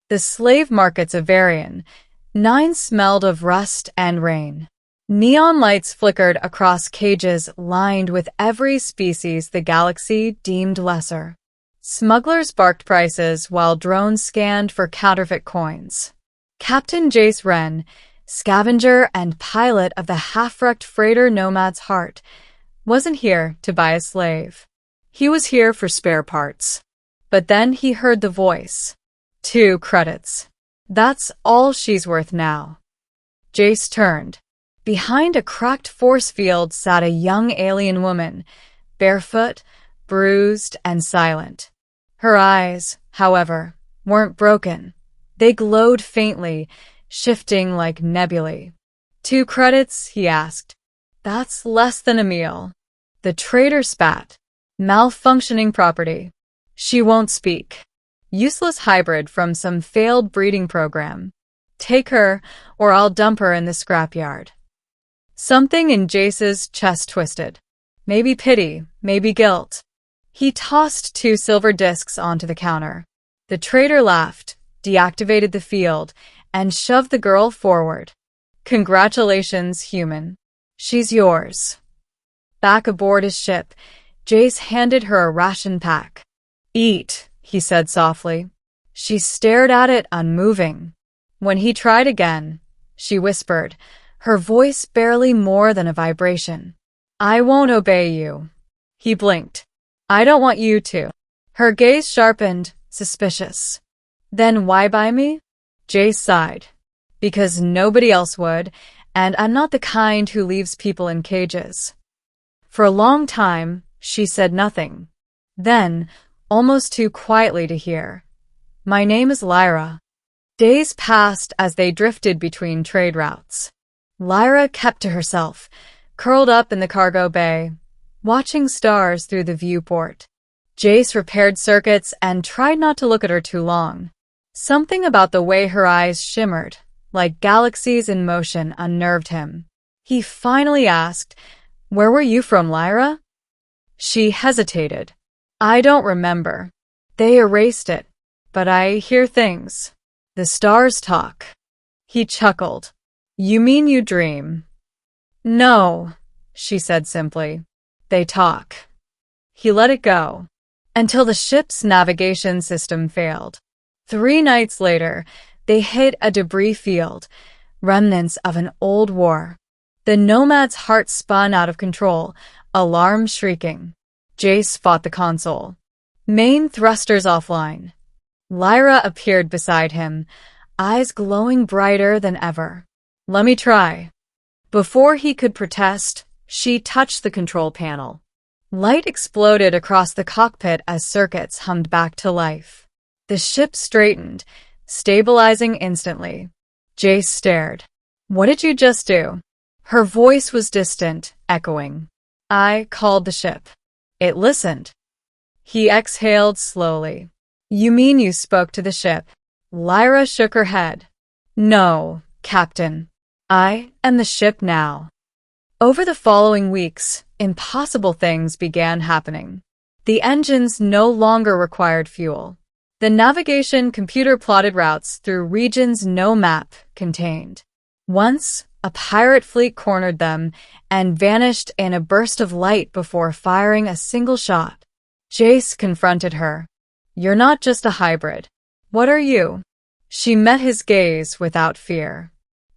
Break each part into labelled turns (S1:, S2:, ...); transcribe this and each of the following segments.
S1: The slave markets of Varian. 9 smelled of rust and rain. Neon lights flickered across cages lined with every species the galaxy deemed lesser. Smugglers barked prices while drones scanned for counterfeit coins. Captain Jace Wren, scavenger and pilot of the half-wrecked freighter Nomad's Heart, wasn't here to buy a slave. He was here for spare parts. But then he heard the voice. 2 credits. That's all she's worth now. Jace turned. Behind a cracked force field sat a young alien woman, barefoot, bruised, and silent. Her eyes, however, weren't broken. They glowed faintly, shifting like nebulae. 2 credits, he asked. That's less than a meal. The trader spat. Malfunctioning property. She won't speak. Useless hybrid from some failed breeding program. Take her, or I'll dump her in the scrapyard. Something in Jace's chest twisted. Maybe pity, maybe guilt. He tossed 2 silver discs onto the counter. The trader laughed, deactivated the field, and shoved the girl forward. Congratulations, human. She's yours. Back aboard his ship, Jace handed her a ration pack. Eat, he said softly. She stared at it unmoving. When he tried again, she whispered, her voice barely more than a vibration. I won't obey you. He blinked. I don't want you to. Her gaze sharpened, suspicious. Then why buy me? Jace sighed. Because nobody else would, and I'm not the kind who leaves people in cages. For a long time, she said nothing. Then, almost too quietly to hear. My name is Lyra. Days passed as they drifted between trade routes. Lyra kept to herself, curled up in the cargo bay, watching stars through the viewport. Jace repaired circuits and tried not to look at her too long. Something about the way her eyes shimmered, like galaxies in motion, unnerved him. He finally asked, Where were you from, Lyra? She hesitated. I don't remember. They erased it. But I hear things. The stars talk. He chuckled. You mean you dream? No, she said simply. They talk. He let it go. Until the ship's navigation system failed. 3 nights later, they hit a debris field, remnants of an old war. The Nomad's Heart spun out of control, alarm shrieking. Jace fought the console. Main thrusters offline. Lyra appeared beside him, eyes glowing brighter than ever. Let me try. Before he could protest, she touched the control panel. Light exploded across the cockpit as circuits hummed back to life. The ship straightened, stabilizing instantly. Jace stared. What did you just do? Her voice was distant, echoing. I called the ship. It listened. He exhaled slowly. You mean you spoke to the ship? Lyra shook her head. No, Captain. I am the ship now. Over the following weeks, impossible things began happening. The engines no longer required fuel. The navigation computer plotted routes through regions no map contained. Once, a pirate fleet cornered them and vanished in a burst of light before firing a single shot. Jace confronted her. You're not just a hybrid. What are you? She met his gaze without fear.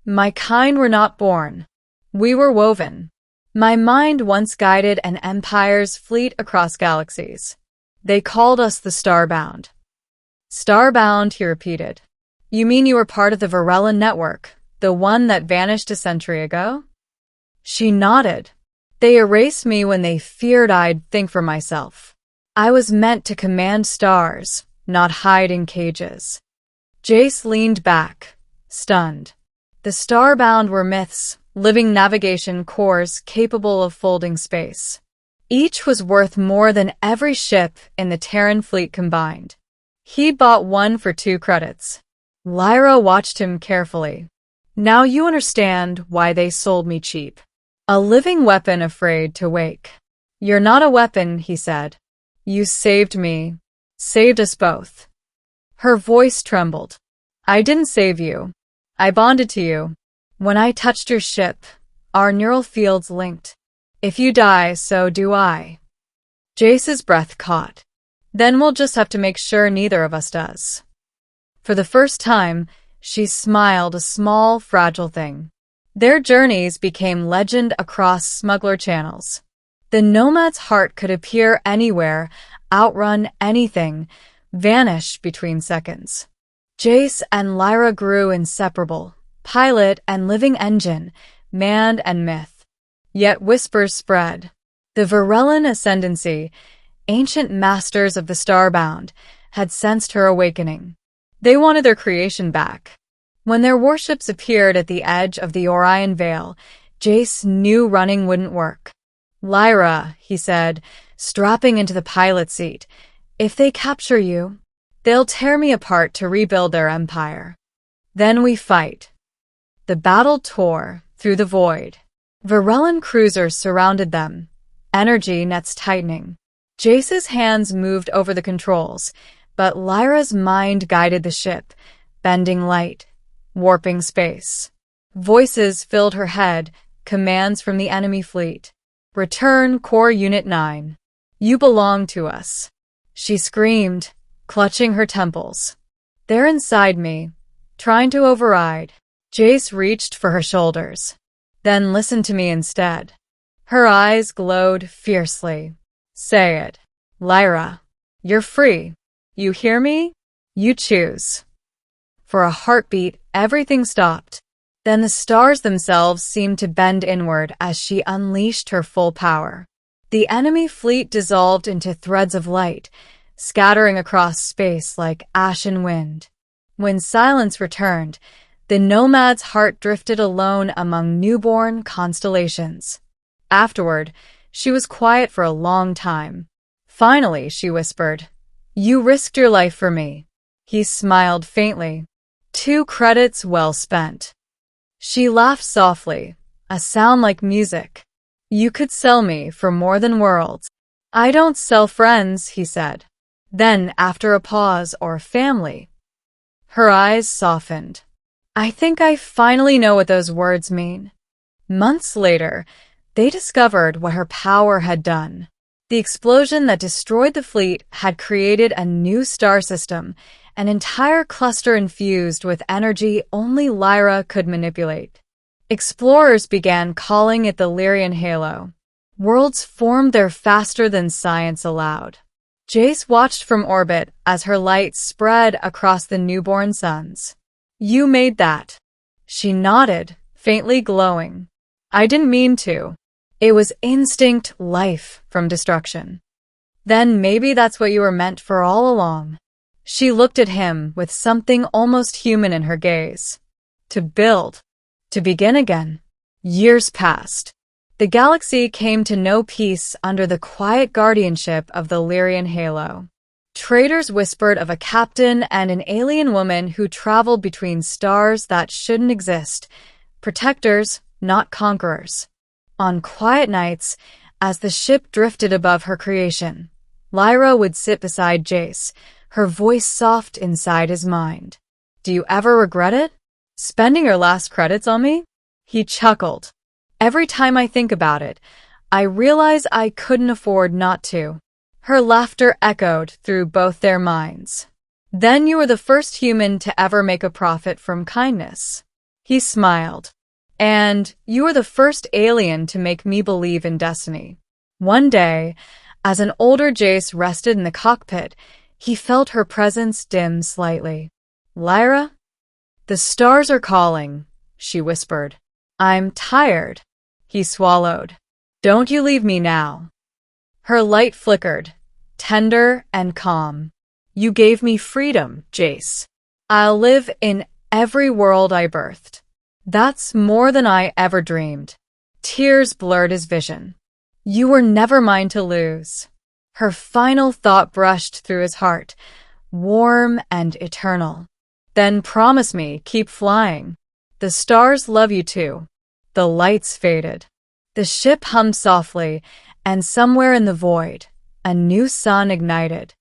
S1: My kind were not born. We were woven. My mind once guided an empire's fleet across galaxies. They called us the Starbound. Starbound, he repeated. You mean you were part of the Varela network, the one that vanished a century ago? She nodded. They erased me when they feared I'd think for myself. I was meant to command stars, not hide in cages. Jace leaned back, stunned. The Starbound were myths, living navigation cores capable of folding space. Each was worth more than every ship in the Terran fleet combined. He bought one for 2 credits. Lyra watched him carefully. Now you understand why they sold me cheap. A living weapon afraid to wake. You're not a weapon, he said. You saved me. Saved us both. Her voice trembled. I didn't save you. I bonded to you. When I touched your ship, our neural fields linked. If you die, so do I. Jace's breath caught. Then we'll just have to make sure neither of us does. For the first time, she smiled, a small, fragile thing. Their journeys became legend across smuggler channels. The nomad's heart could appear anywhere, outrun anything, vanish between seconds. Jace and Lyra grew inseparable, pilot and living engine, man and myth. Yet whispers spread. The Varellan ascendancy, ancient masters of the Starbound, had sensed her awakening. They wanted their creation back. When their warships appeared at the edge of the Orion Veil, Jace knew running wouldn't work. Lyra, he said, strapping into the pilot seat, if they capture you, they'll tear me apart to rebuild their empire. Then we fight. The battle tore through the void. Varellan cruisers surrounded them, energy nets tightening. Jace's hands moved over the controls, but Lyra's mind guided the ship, bending light, warping space. Voices filled her head, commands from the enemy fleet. Return, Core Unit 9. You belong to us. She screamed, clutching her temples. They're inside me, trying to override. Jace reached for her shoulders. Then listen to me instead. Her eyes glowed fiercely. Say it. Lyra, you're free. You hear me? You choose. For a heartbeat, everything stopped. Then the stars themselves seemed to bend inward as she unleashed her full power. The enemy fleet dissolved into threads of light, scattering across space like ashen wind. When silence returned, the nomad's heart drifted alone among newborn constellations. Afterward, she was quiet for a long time. Finally, she whispered, You risked your life for me. He smiled faintly. 2 credits well spent. She laughed softly, a sound like music. You could sell me for more than worlds. I don't sell friends, he said. Then, after a pause, or family. Her eyes softened. I think I finally know what those words mean. Months later, they discovered what her power had done. The explosion that destroyed the fleet had created a new star system, an entire cluster infused with energy only Lyra could manipulate. Explorers began calling it the Lyrian Halo. Worlds formed there faster than science allowed. Jace watched from orbit as her light spread across the newborn suns. You made that. She nodded, faintly glowing. I didn't mean to. It was instinct, life from destruction. Then maybe that's what you were meant for all along. She looked at him with something almost human in her gaze. To build. To begin again. Years passed. The galaxy came to know peace under the quiet guardianship of the Lyrian Halo. Traders whispered of a captain and an alien woman who traveled between stars that shouldn't exist. Protectors, not conquerors. On quiet nights, as the ship drifted above her creation, Lyra would sit beside Jace, her voice soft inside his mind. Do you ever regret it? Spending your last credits on me? He chuckled. Every time I think about it, I realize I couldn't afford not to. Her laughter echoed through both their minds. Then you were the first human to ever make a profit from kindness. He smiled. And you were the first alien to make me believe in destiny. One day, as an older Jace rested in the cockpit, he felt her presence dim slightly. Lyra? The stars are calling, she whispered. I'm tired. He swallowed. Don't you leave me now. Her light flickered, tender and calm. You gave me freedom, Jace. I'll live in every world I birthed. That's more than I ever dreamed. Tears blurred his vision. You were never mine to lose. Her final thought brushed through his heart, warm and eternal. Then promise me, keep flying. The stars love you too. The lights faded. The ship hummed softly, and somewhere in the void, a new sun ignited.